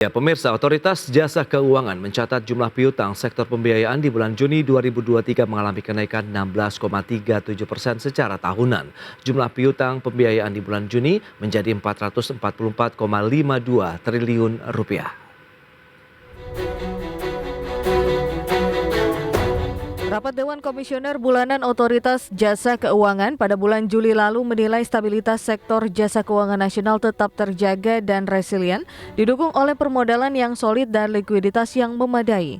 Ya, pemirsa, Otoritas Jasa Keuangan mencatat jumlah piutang sektor pembiayaan di bulan Juni 2023 mengalami kenaikan 16,37% secara tahunan. Jumlah piutang pembiayaan di bulan Juni menjadi 444,52 triliun rupiah. Rapat Dewan Komisioner Bulanan Otoritas Jasa Keuangan pada bulan Juli lalu menilai stabilitas sektor jasa keuangan nasional tetap terjaga dan resilient, didukung oleh permodalan yang solid dan likuiditas yang memadai.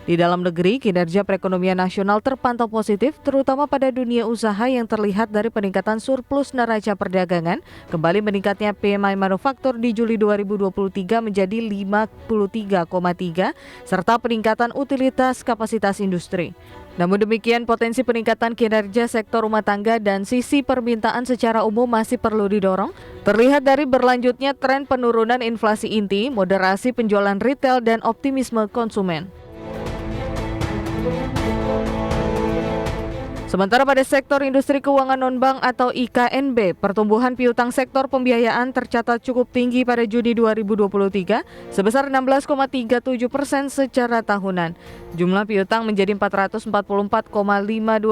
Di dalam negeri, kinerja perekonomian nasional terpantau positif, terutama pada dunia usaha yang terlihat dari peningkatan surplus neraca perdagangan, kembali meningkatnya PMI manufaktur di Juli 2023 menjadi 53,3, serta peningkatan utilitas kapasitas industri. Namun demikian, potensi peningkatan kinerja sektor rumah tangga dan sisi permintaan secara umum masih perlu didorong, terlihat dari berlanjutnya tren penurunan inflasi inti, moderasi penjualan retail, dan optimisme konsumen. Sementara pada sektor industri keuangan non-bank atau IKNB, pertumbuhan piutang sektor pembiayaan tercatat cukup tinggi pada Juni 2023 sebesar 16,37% secara tahunan. Jumlah piutang menjadi 444,52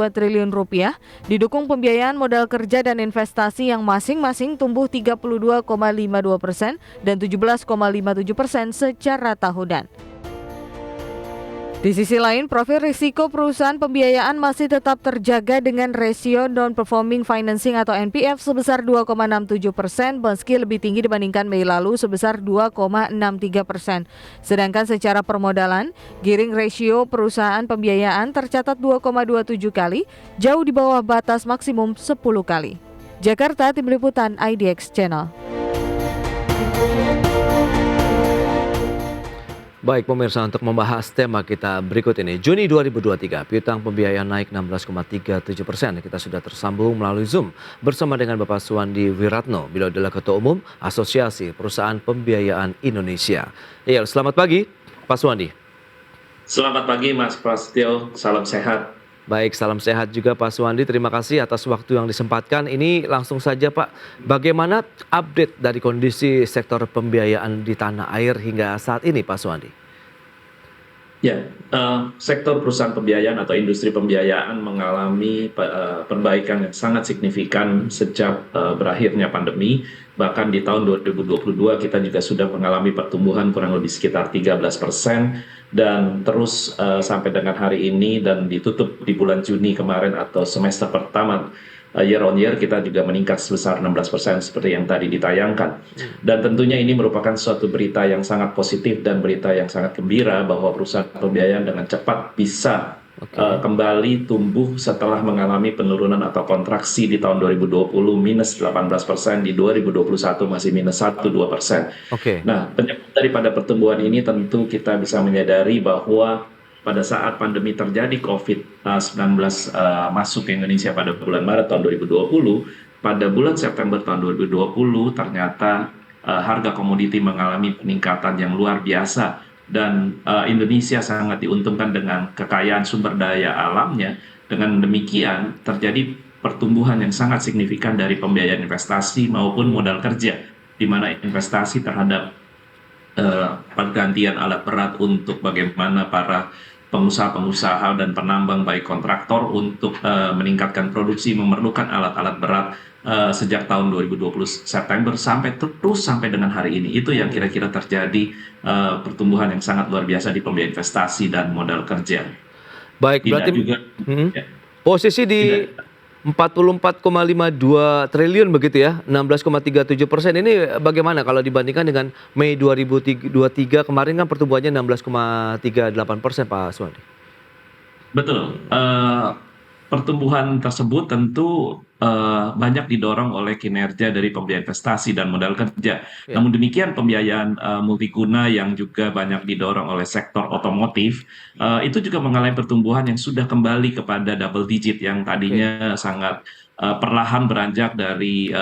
triliun rupiah, didukung pembiayaan modal kerja dan investasi yang masing-masing tumbuh 32,52% dan 17,57% secara tahunan. Di sisi lain, profil risiko perusahaan pembiayaan masih tetap terjaga dengan rasio non-performing financing atau NPF sebesar 2,67%, meski lebih tinggi dibandingkan Mei lalu sebesar 2,63%. Sedangkan secara permodalan, gearing ratio perusahaan pembiayaan tercatat 2,27 kali, jauh di bawah batas maksimum 10 kali. Jakarta, Tim Liputan IDX Channel. Baik pemirsa, untuk membahas tema kita berikut ini, Juni 2023, piutang pembiayaan naik 16,37%. Kita sudah tersambung melalui Zoom bersama dengan Bapak Suwandi Wiratno, beliau adalah Ketua Umum Asosiasi Perusahaan Pembiayaan Indonesia. Ya, selamat pagi Pak Suwandi. Selamat pagi Mas Prasetyo, salam sehat. Baik, salam sehat juga Pak Suwandi. Terima kasih atas waktu yang disempatkan. Ini langsung saja Pak, bagaimana update dari kondisi sektor pembiayaan di tanah air hingga saat ini Pak Suwandi? Ya, sektor perusahaan pembiayaan atau industri pembiayaan mengalami perbaikan yang sangat signifikan sejak berakhirnya pandemi. Bahkan di tahun 2022 kita juga sudah mengalami pertumbuhan kurang lebih sekitar 13% dan terus sampai dengan hari ini dan ditutup di bulan Juni kemarin atau semester pertama year on year kita juga meningkat sebesar 16% seperti yang tadi ditayangkan. Dan tentunya ini merupakan suatu berita yang sangat positif dan berita yang sangat gembira bahwa perusahaan pembiayaan dengan cepat bisa kembali tumbuh setelah mengalami penurunan atau kontraksi di tahun 2020 minus 18%, di 2021 masih minus 1,2%. Nah, penyebab daripada pertumbuhan ini tentu kita bisa menyadari bahwa pada saat pandemi terjadi COVID-19 masuk ke Indonesia pada bulan Maret tahun 2020, pada bulan September tahun 2020 ternyata harga komoditi mengalami peningkatan yang luar biasa dan Indonesia sangat diuntungkan dengan kekayaan sumber daya alamnya. Dengan demikian terjadi pertumbuhan yang sangat signifikan dari pembiayaan investasi maupun modal kerja, di mana investasi terhadap pergantian alat berat untuk bagaimana para pengusaha-pengusaha dan penambang baik kontraktor untuk meningkatkan produksi memerlukan alat-alat berat sejak tahun 2020 September sampai dengan hari ini. Itu yang kira-kira terjadi pertumbuhan yang sangat luar biasa di pembiayaan investasi dan modal kerja. Baik, berarti posisi di 44,52 triliun begitu ya, 16,37%. Ini bagaimana kalau dibandingkan dengan Mei 2023 kemarin kan pertumbuhannya 16,38% Pak Suwandi? Betul, pertumbuhan tersebut tentu banyak didorong oleh kinerja dari pembiayaan investasi dan modal kerja. Namun demikian pembiayaan multiguna yang juga banyak didorong oleh sektor otomotif itu juga mengalami pertumbuhan yang sudah kembali kepada double digit yang tadinya sangat perlahan beranjak dari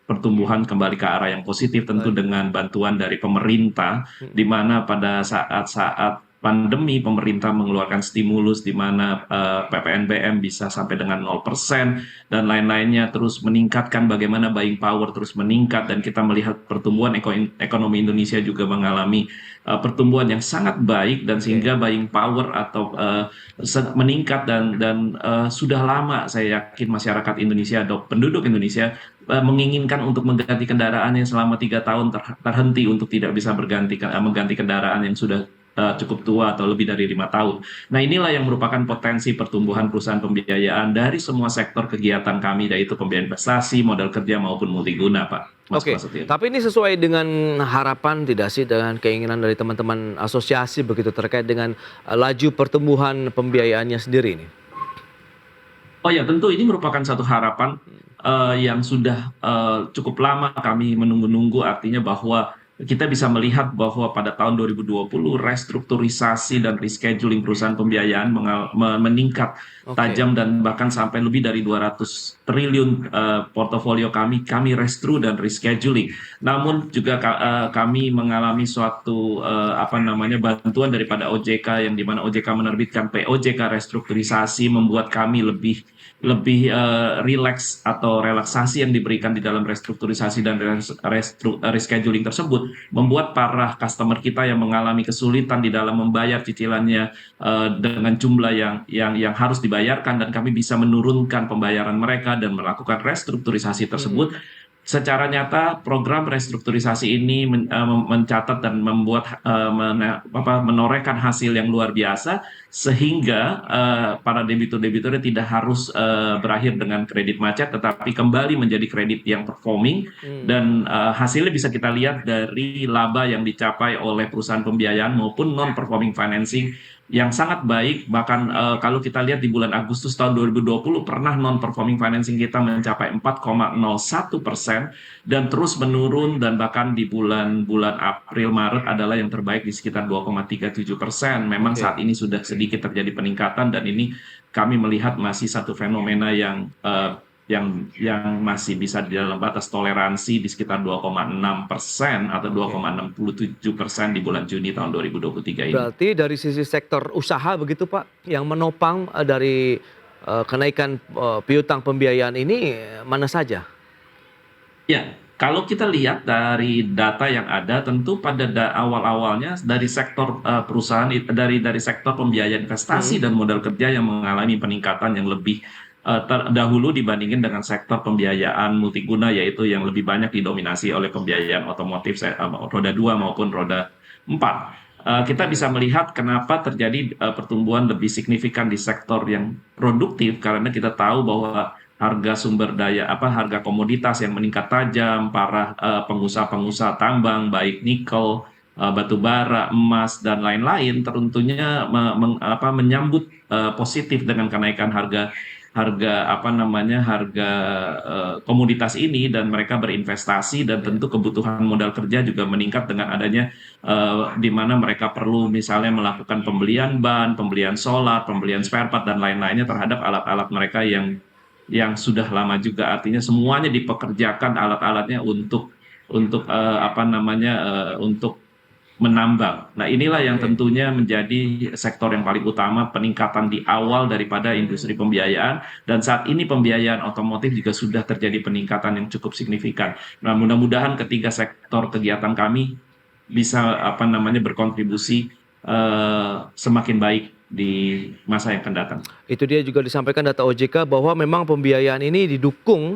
pertumbuhan kembali ke arah yang positif, tentu dengan bantuan dari pemerintah, di mana pada saat-saat pandemi, pemerintah mengeluarkan stimulus di mana PPNBM bisa sampai dengan 0% dan lain-lainnya, terus meningkatkan bagaimana buying power terus meningkat, dan kita melihat pertumbuhan ekonomi Indonesia juga mengalami pertumbuhan yang sangat baik, dan Oke. sehingga buying power atau meningkat, dan sudah lama saya yakin masyarakat Indonesia atau penduduk Indonesia menginginkan untuk mengganti kendaraan yang selama 3 tahun terhenti untuk tidak bisa mengganti kendaraan yang sudah cukup tua atau lebih dari 5 tahun. Nah, inilah yang merupakan potensi pertumbuhan perusahaan pembiayaan dari semua sektor kegiatan kami, yaitu pembiayaan investasi, modal kerja maupun multiguna, Pak Mas Oke, Prasetyo. tapi ini sesuai dengan harapan tidak sih, dengan keinginan dari teman-teman asosiasi begitu terkait dengan laju pertumbuhan pembiayaannya sendiri ini? Oh ya, tentu ini merupakan satu harapan yang sudah cukup lama kami menunggu-nunggu, artinya bahwa kita bisa melihat bahwa pada tahun 2020 restrukturisasi dan rescheduling perusahaan pembiayaan meningkat Oke. tajam, dan bahkan sampai lebih dari 200 triliun portofolio kami restru dan rescheduling. Namun juga kami mengalami suatu bantuan daripada OJK, yang dimana OJK menerbitkan POJK restrukturisasi, membuat kami lebih rileks atau relaksasi yang diberikan di dalam restrukturisasi dan rescheduling tersebut membuat para customer kita yang mengalami kesulitan di dalam membayar cicilannya dengan jumlah yang harus dibayarkan, dan kami bisa menurunkan pembayaran mereka dan melakukan restrukturisasi Mhm. tersebut. Secara nyata program restrukturisasi ini mencatat dan membuat menorehkan hasil yang luar biasa, sehingga para debitur-debiturnya tidak harus berakhir dengan kredit macet, tetapi kembali menjadi kredit yang performing, Hmm. dan hasilnya bisa kita lihat dari laba yang dicapai oleh perusahaan pembiayaan maupun non performing financing yang sangat baik. Bahkan kalau kita lihat di bulan Agustus tahun 2020 pernah non performing financing kita mencapai 4,01% dan terus menurun, dan bahkan di bulan-bulan April Maret adalah yang terbaik di sekitar 2,37%. Memang Oke. saat ini sudah sedikit terjadi peningkatan, dan ini kami melihat masih satu fenomena yang masih bisa di dalam batas toleransi di sekitar 2,6% atau Oke. 2,67% di bulan Juni tahun 2023 ini. Berarti dari sisi sektor usaha begitu Pak, yang menopang dari kenaikan piutang pembiayaan ini mana saja? Ya, kalau kita lihat dari data yang ada, tentu pada awal-awalnya dari sektor perusahaan, dari sektor pembiayaan investasi Mhm. dan modal kerja yang mengalami peningkatan yang lebih terdahulu dibandingin dengan sektor pembiayaan multiguna, yaitu yang lebih banyak didominasi oleh pembiayaan otomotif roda 2 maupun roda 4. Kita bisa Oke. melihat kenapa terjadi pertumbuhan lebih signifikan di sektor yang produktif, karena kita tahu bahwa harga komoditas yang meningkat tajam, para pengusaha-pengusaha tambang baik nikel, batu bara, emas dan lain-lain tentunya menyambut positif dengan kenaikan harga harga harga komoditas ini, dan mereka berinvestasi, dan Ya. tentu kebutuhan modal kerja juga meningkat dengan adanya di mana mereka perlu misalnya melakukan pembelian ban, pembelian solar, pembelian spare part dan lain-lainnya terhadap alat-alat mereka yang sudah lama juga. Artinya semuanya dipekerjakan alat-alatnya untuk menambang. Nah, inilah yang Oke. tentunya menjadi sektor yang paling utama peningkatan di awal daripada industri Hmm. pembiayaan, dan saat ini pembiayaan otomotif juga sudah terjadi peningkatan yang cukup signifikan. Nah, mudah-mudahan ketiga sektor kegiatan kami bisa berkontribusi semakin baik di masa yang akan datang. Itu dia juga disampaikan data OJK bahwa memang pembiayaan ini didukung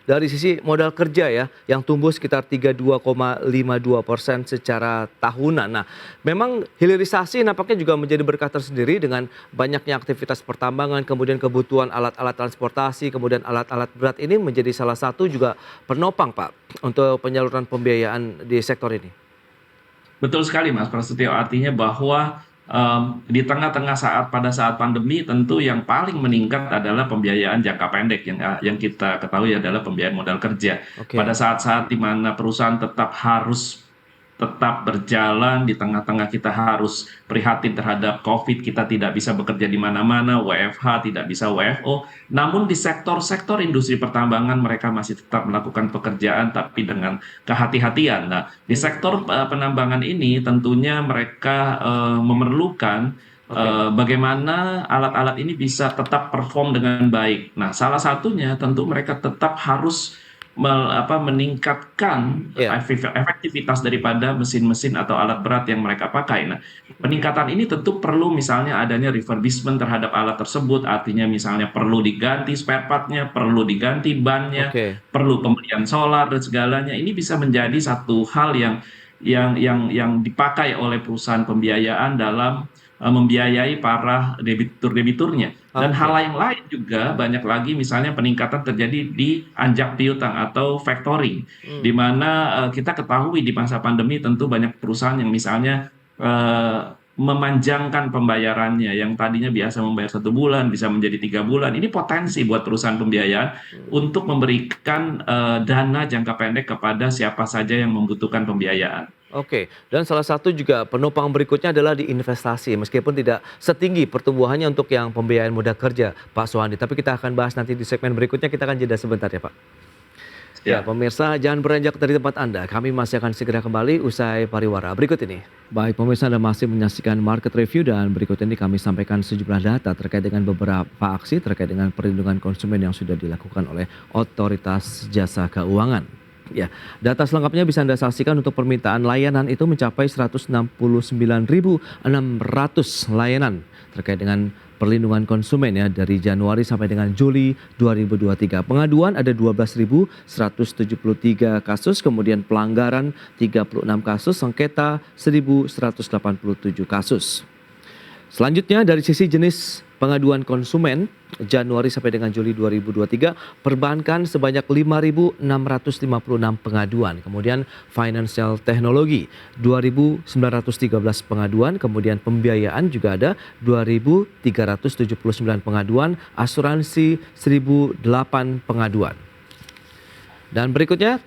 dari sisi modal kerja ya, yang tumbuh sekitar 32,52% secara tahunan. Nah, memang hilirisasi nampaknya juga menjadi berkah tersendiri dengan banyaknya aktivitas pertambangan, kemudian kebutuhan alat-alat transportasi, kemudian alat-alat berat ini menjadi salah satu juga penopang Pak untuk penyaluran pembiayaan di sektor ini. Betul sekali Mas Prasetyo, artinya bahwa di tengah-tengah pada saat pandemi tentu yang paling meningkat adalah pembiayaan jangka pendek, yang kita ketahui adalah pembiayaan modal kerja. Pada Oke. saat-saat di mana perusahaan tetap harus tetap berjalan di tengah-tengah kita harus prihatin terhadap COVID, kita tidak bisa bekerja di mana-mana, WFH, tidak bisa WFO. Namun di sektor-sektor industri pertambangan mereka masih tetap melakukan pekerjaan tapi dengan kehati-hatian. Nah, di sektor penambangan ini tentunya mereka memerlukan Oke. bagaimana alat-alat ini bisa tetap perform dengan baik. Nah, salah satunya tentu mereka tetap harus meningkatkan Ya. efektivitas daripada mesin-mesin atau alat berat yang mereka pakai. Nah, peningkatan ini tentu perlu misalnya adanya refurbishment terhadap alat tersebut, artinya misalnya perlu diganti spare part-nya, perlu diganti bannya, Oke. perlu pembelian solar dan segalanya. Ini bisa menjadi satu hal yang dipakai oleh perusahaan pembiayaan dalam membiayai para debitur-debiturnya. Dan hal Oke. yang lain juga banyak lagi misalnya peningkatan terjadi di anjak piutang atau factoring, di Hmm. mana kita ketahui di masa pandemi tentu banyak perusahaan yang misalnya memanjangkan pembayarannya yang tadinya biasa membayar 1 bulan bisa menjadi 3 bulan. Ini potensi buat perusahaan pembiayaan Hmm. untuk memberikan dana jangka pendek kepada siapa saja yang membutuhkan pembiayaan. Oke, dan salah satu juga penopang berikutnya adalah di investasi, meskipun tidak setinggi pertumbuhannya untuk yang pembiayaan modal kerja, Pak Suhandi. Tapi kita akan bahas nanti di segmen berikutnya, kita akan jeda sebentar ya Pak. Ya, Ya. pemirsa, jangan beranjak dari tempat Anda. Kami masih akan segera kembali usai pariwara berikut ini. Baik, pemirsa, Anda masih menyaksikan Market Review dan berikut ini kami sampaikan sejumlah data terkait dengan beberapa aksi terkait dengan perlindungan konsumen yang sudah dilakukan oleh Otoritas Jasa Keuangan. Ya, data selengkapnya bisa Anda saksikan. Untuk permintaan layanan itu mencapai 169.600 layanan terkait dengan perlindungan konsumen ya dari Januari sampai dengan Juli 2023. Pengaduan ada 12.173 kasus, kemudian pelanggaran 36 kasus, sengketa 1.187 kasus. Selanjutnya dari sisi jenis pengaduan konsumen Januari sampai dengan Juli 2023, perbankan sebanyak 5.656 pengaduan, kemudian financial technology 2.913 pengaduan, kemudian pembiayaan juga ada 2.379 pengaduan, asuransi 1.008 pengaduan. Dan berikutnya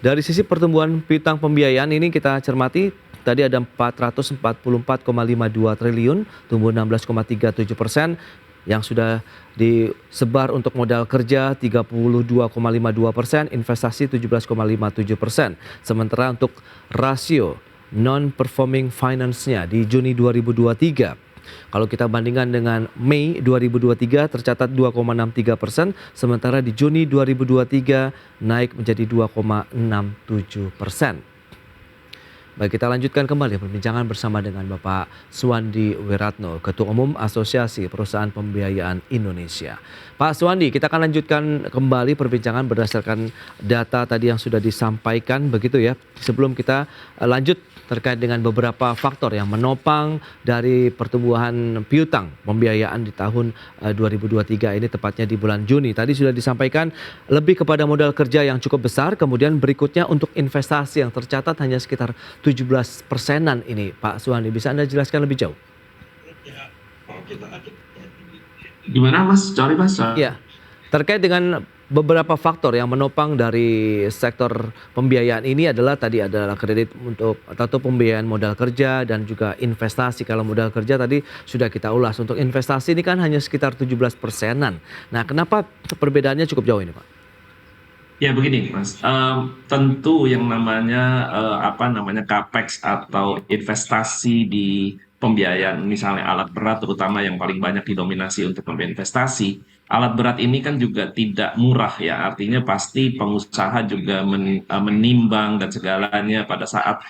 dari sisi pertumbuhan piutang pembiayaan ini kita cermati. Tadi ada 444,52 triliun, tumbuh 16,37%, yang sudah disebar untuk modal kerja 32,52%, investasi 17,57%. Sementara untuk rasio non-performing finance-nya di Juni 2023, kalau kita bandingkan dengan Mei 2023 tercatat 2,63%, sementara di Juni 2023 naik menjadi 2,67%. Baik, kita lanjutkan kembali perbincangan bersama dengan Bapak Suwandi Wiratno, Ketua Umum Asosiasi Perusahaan Pembiayaan Indonesia. Pak Suwandi, kita akan lanjutkan kembali perbincangan berdasarkan data tadi yang sudah disampaikan begitu ya. Sebelum kita lanjut terkait dengan beberapa faktor yang menopang dari pertumbuhan piutang pembiayaan di tahun 2023 ini, tepatnya di bulan Juni. Tadi sudah disampaikan lebih kepada modal kerja yang cukup besar, kemudian berikutnya untuk investasi yang tercatat hanya sekitar 17%-an ini. Pak Suhandi, bisa Anda jelaskan lebih jauh? Gimana Mas? Sorry Mas. Ya, terkait dengan beberapa faktor yang menopang dari sektor pembiayaan ini adalah tadi adalah kredit untuk atau pembiayaan modal kerja dan juga investasi. Kalau modal kerja tadi sudah kita ulas, untuk investasi ini kan hanya sekitar 17%-an. Nah, kenapa perbedaannya cukup jauh ini, Pak? Ya begini Mas, tentu yang namanya capex atau investasi di pembiayaan, misalnya alat berat terutama yang paling banyak didominasi untuk investasi. Alat berat ini kan juga tidak murah ya, artinya pasti pengusaha juga menimbang dan segalanya pada saat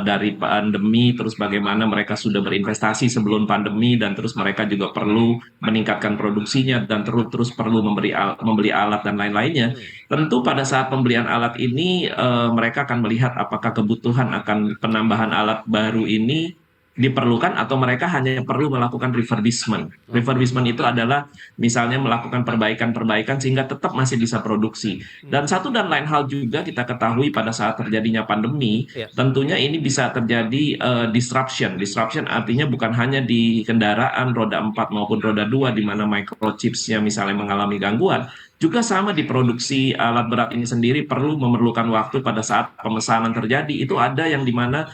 dari pandemi, terus bagaimana mereka sudah berinvestasi sebelum pandemi dan terus mereka juga perlu meningkatkan produksinya dan terus perlu membeli alat dan lain-lainnya. Tentu pada saat pembelian alat ini mereka akan melihat apakah kebutuhan akan penambahan alat baru ini diperlukan atau mereka hanya perlu melakukan refurbishment. Refurbishment itu adalah misalnya melakukan perbaikan-perbaikan sehingga tetap masih bisa produksi. Dan satu dan lain hal juga kita ketahui pada saat terjadinya pandemi, Ya. tentunya ini bisa terjadi disruption. Disruption artinya bukan hanya di kendaraan roda 4 maupun roda 2 di mana microchipsnya misalnya mengalami gangguan, juga sama di produksi alat berat ini sendiri perlu memerlukan waktu pada saat pemesanan terjadi. Itu ada yang di mana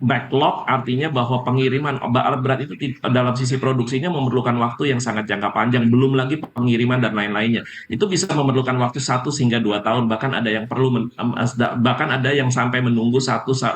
backlog artinya bahwa pengiriman alat berat itu dalam sisi produksinya memerlukan waktu yang sangat jangka panjang, belum lagi pengiriman dan lain-lainnya. Itu bisa memerlukan waktu 1 hingga 2 tahun, bahkan ada yang bahkan ada yang sampai menunggu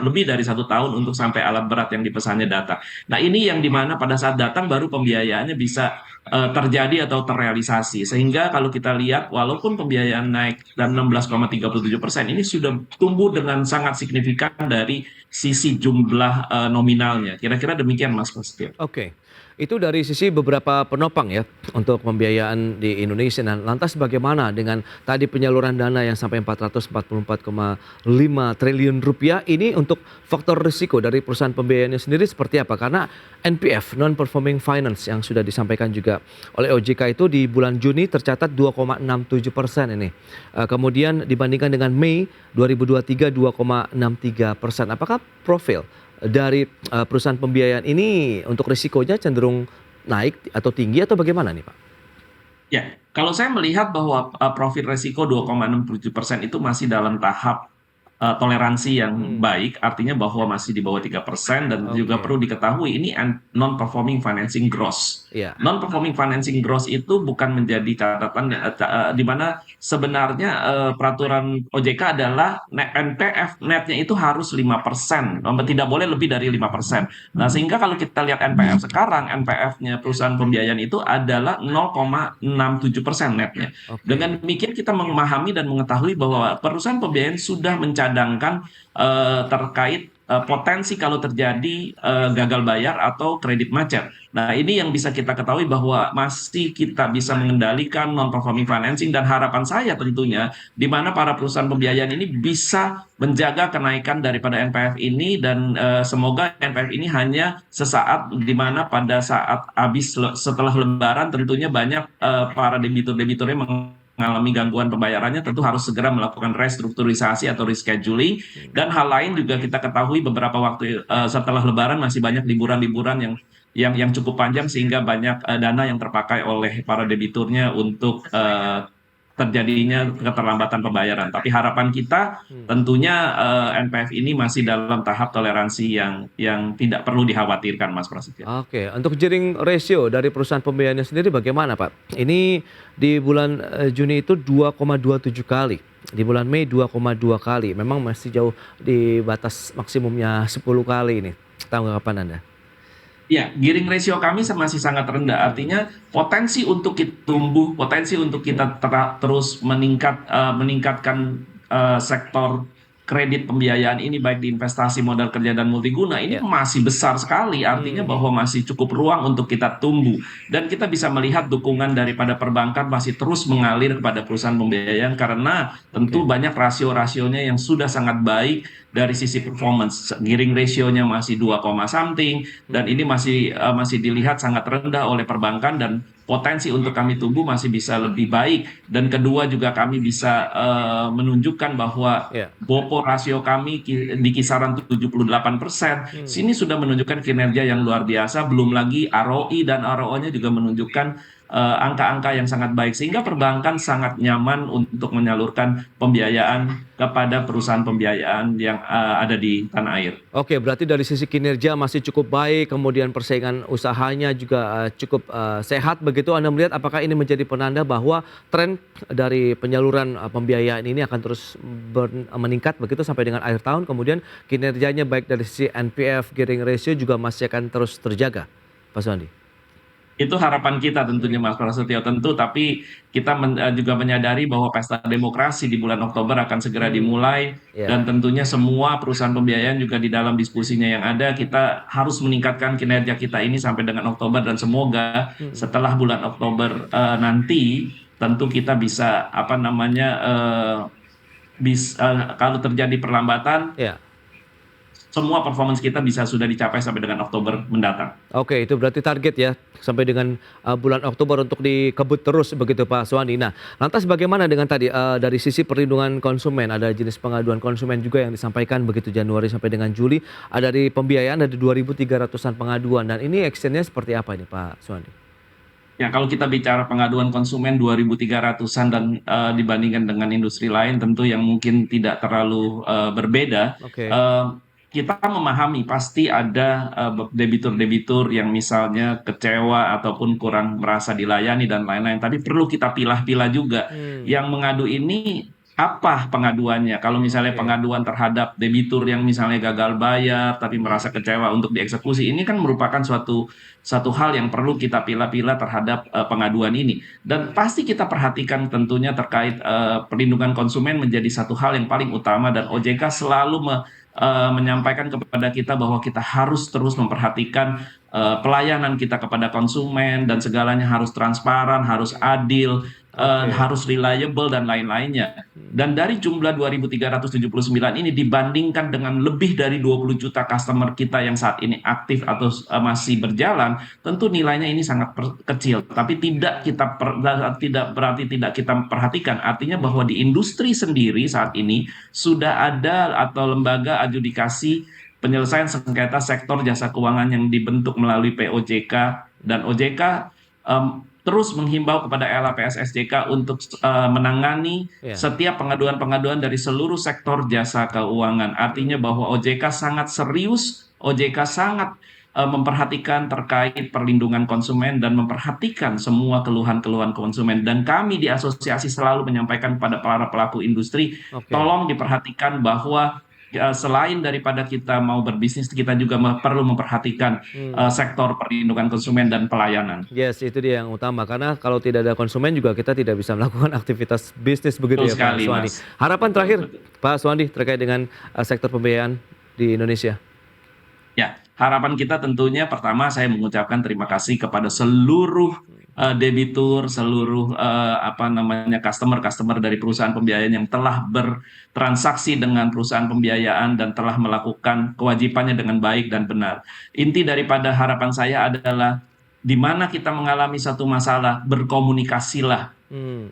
lebih dari 1 tahun untuk sampai alat berat yang dipesannya datang. Nah, ini yang dimana pada saat datang baru pembiayaannya bisa terjadi atau terrealisasi. Sehingga kalau kita lihat walaupun pembiayaan naik dan 16,37%, ini sudah tumbuh dengan sangat signifikan dari sisi jumlah nominalnya. Kira-kira demikian Mas Prasetyo. Oke, itu dari sisi beberapa penopang ya untuk pembiayaan di Indonesia. Nah, lantas bagaimana dengan tadi penyaluran dana yang sampai 444,5 triliun rupiah ini untuk faktor risiko dari perusahaan pembiayaannya sendiri seperti apa? Karena NPF, non-performing finance yang sudah disampaikan juga oleh OJK itu di bulan Juni tercatat 2,67% ini. Kemudian dibandingkan dengan Mei 2023 2,63%. Apakah profil dari perusahaan pembiayaan ini untuk risikonya cenderung naik atau tinggi atau bagaimana nih Pak? Ya, kalau saya melihat bahwa profil resiko 2,67% itu masih dalam tahap toleransi yang baik, artinya bahwa masih di bawah 3% dan juga Oke. perlu diketahui ini non-performing financing gross. Iya. Non-performing financing gross itu bukan menjadi catatan di mana sebenarnya peraturan OJK adalah NPF netnya itu harus 5%, tidak boleh lebih dari 5%. Nah, sehingga kalau kita lihat NPF sekarang, NPF-nya perusahaan pembiayaan itu adalah 0,67% netnya. Oke. Dengan demikian kita memahami dan mengetahui bahwa perusahaan pembiayaan sudah mencadangkan terkait potensi kalau terjadi gagal bayar atau kredit macet. Nah, ini yang bisa kita ketahui bahwa masih kita bisa mengendalikan non-performing financing dan harapan saya tentunya di mana para perusahaan pembiayaan ini bisa menjaga kenaikan daripada NPF ini dan semoga NPF ini hanya sesaat di mana pada saat setelah Lebaran tentunya banyak para debitur-debiturnya mengalami gangguan pembayarannya, tentu harus segera melakukan restrukturisasi atau rescheduling. Dan hal lain juga kita ketahui beberapa waktu setelah Lebaran masih banyak liburan-liburan yang cukup panjang sehingga banyak dana yang terpakai oleh para debiturnya untuk terjadinya keterlambatan pembayaran. Tapi harapan kita tentunya NPF ini masih dalam tahap toleransi yang tidak perlu dikhawatirkan, Mas Prasetyo. Oke, untuk gearing ratio dari perusahaan pembiayaannya sendiri bagaimana Pak? Ini di bulan Juni itu 2,27 kali. Di bulan Mei 2,2 kali. Memang masih jauh di batas maksimumnya 10 kali ini. Tanggapan Anda? Ya, gearing ratio kami masih sangat rendah. Artinya potensi untuk kita tumbuh, potensi untuk kita terus meningkatkan sektor kredit pembiayaan ini baik di investasi modal kerja dan multiguna ini Ya. masih besar sekali. Artinya bahwa masih cukup ruang untuk kita tumbuh. Dan kita bisa melihat dukungan daripada perbankan masih terus mengalir kepada perusahaan pembiayaan karena tentu banyak rasio-rasionya yang sudah sangat baik dari sisi performance. Gearing ratio-nya masih 2, something dan ini masih dilihat sangat rendah oleh perbankan dan potensi untuk kami tumbuh masih bisa lebih baik. Dan kedua juga kami bisa menunjukkan bahwa Ya. BOPO rasio kami di kisaran 78%. Sini sudah menunjukkan kinerja yang luar biasa, belum lagi ROI dan ROO-nya juga menunjukkan angka-angka yang sangat baik sehingga perbankan sangat nyaman untuk menyalurkan pembiayaan kepada perusahaan pembiayaan yang ada di tanah air. Oke, berarti dari sisi kinerja masih cukup baik, kemudian persaingan usahanya juga cukup sehat begitu. Anda melihat apakah ini menjadi penanda bahwa tren dari penyaluran pembiayaan ini akan terus meningkat begitu sampai dengan akhir tahun, kemudian kinerjanya baik dari sisi NPF, gearing ratio juga masih akan terus terjaga, Pak Suwandi? Itu harapan kita tentunya Mas Prasetyo tentu, tapi kita juga menyadari bahwa pesta demokrasi di bulan Oktober akan segera dimulai dan tentunya semua perusahaan pembiayaan juga di dalam diskusinya yang ada kita harus meningkatkan kinerja kita ini sampai dengan Oktober dan semoga setelah bulan Oktober nanti tentu kita bisa kalau terjadi perlambatan Ya. semua performance kita bisa sudah dicapai sampai dengan Oktober mendatang. Oke, itu berarti target ya sampai dengan bulan Oktober untuk dikebut terus begitu Pak Suwandi. Nah, lantas bagaimana dengan tadi dari sisi perlindungan konsumen, ada jenis pengaduan konsumen juga yang disampaikan begitu Januari sampai dengan Juli. Dari pembiayaan ada 2.300-an pengaduan dan ini actionnya seperti apa ini Pak Suwandi? Ya, kalau kita bicara pengaduan konsumen 2.300-an dan dibandingkan dengan industri lain tentu yang mungkin tidak terlalu berbeda. Oke. Kita memahami pasti ada debitur-debitur yang misalnya kecewa ataupun kurang merasa dilayani dan lain-lain. Tapi perlu kita pilah-pilah juga. Yang mengadu ini apa pengaduannya? Kalau misalnya Oke. pengaduan terhadap debitur yang misalnya gagal bayar tapi merasa kecewa untuk dieksekusi, ini kan merupakan satu hal yang perlu kita pilah-pilah terhadap pengaduan ini. Dan pasti kita perhatikan tentunya terkait perlindungan konsumen menjadi satu hal yang paling utama dan OJK selalu menyampaikan kepada kita bahwa kita harus terus memperhatikan pelayanan kita kepada konsumen dan segalanya harus transparan, harus adil, harus reliable dan lain-lainnya. Dan dari jumlah 2.379 ini dibandingkan dengan lebih dari 20 juta customer kita yang saat ini aktif atau masih berjalan, tentu nilainya ini sangat kecil. Tapi tidak berarti tidak kita perhatikan. Artinya bahwa di industri sendiri saat ini sudah ada atau lembaga adjudikasi penyelesaian sengketa sektor jasa keuangan yang dibentuk melalui POJK dan OJK terus menghimbau kepada LAPSSJK untuk menangani setiap pengaduan-pengaduan dari seluruh sektor jasa keuangan. Artinya bahwa OJK sangat serius, OJK sangat memperhatikan terkait perlindungan konsumen dan memperhatikan semua keluhan-keluhan konsumen. Dan kami di asosiasi selalu menyampaikan kepada para pelaku industri, tolong diperhatikan bahwa selain daripada kita mau berbisnis, kita juga perlu memperhatikan sektor perlindungan konsumen dan pelayanan. Yes, itu dia yang utama. Karena kalau tidak ada konsumen juga kita tidak bisa melakukan aktivitas bisnis begitu Betul ya Pak sekali, Suwandi. Mas. Harapan terakhir Betul. Pak Suwandi terkait dengan sektor pembiayaan di Indonesia. Ya, harapan kita tentunya pertama saya mengucapkan terima kasih kepada seluruh debitur, seluruh customer dari perusahaan pembiayaan yang telah bertransaksi dengan perusahaan pembiayaan dan telah melakukan kewajibannya dengan baik dan benar. Inti daripada harapan saya adalah di mana kita mengalami satu masalah, berkomunikasilah.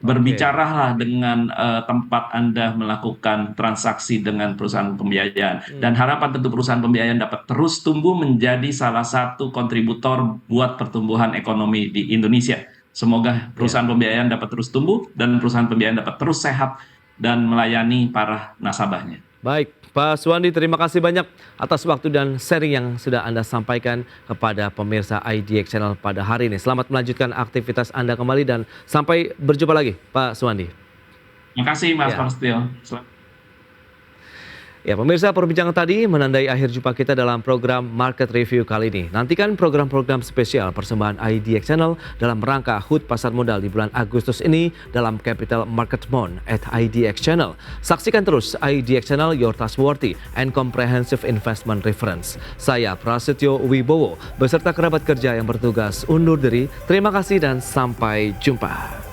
Berbicaralah dengan tempat Anda melakukan transaksi dengan perusahaan pembiayaan. Dan harapan tentu perusahaan pembiayaan dapat terus tumbuh menjadi salah satu kontributor buat pertumbuhan ekonomi di Indonesia. Semoga perusahaan pembiayaan dapat terus tumbuh dan perusahaan pembiayaan dapat terus sehat dan melayani para nasabahnya. Baik, Pak Suwandi, terima kasih banyak atas waktu dan sharing yang sudah Anda sampaikan kepada pemirsa IDX Channel pada hari ini. Selamat melanjutkan aktivitas Anda kembali dan sampai berjumpa lagi, Pak Suwandi. Terima kasih, Mas Prasetyo. Ya, pemirsa, perbincangan tadi menandai akhir jumpa kita dalam program Market Review kali ini. Nantikan program-program spesial persembahan IDX Channel dalam rangka HUT Pasar Modal di bulan Agustus ini dalam Capital Market Month at IDX Channel. Saksikan terus IDX Channel, your trustworthy and comprehensive investment reference. Saya Prasetyo Wibowo beserta kerabat kerja yang bertugas undur diri. Terima kasih dan sampai jumpa.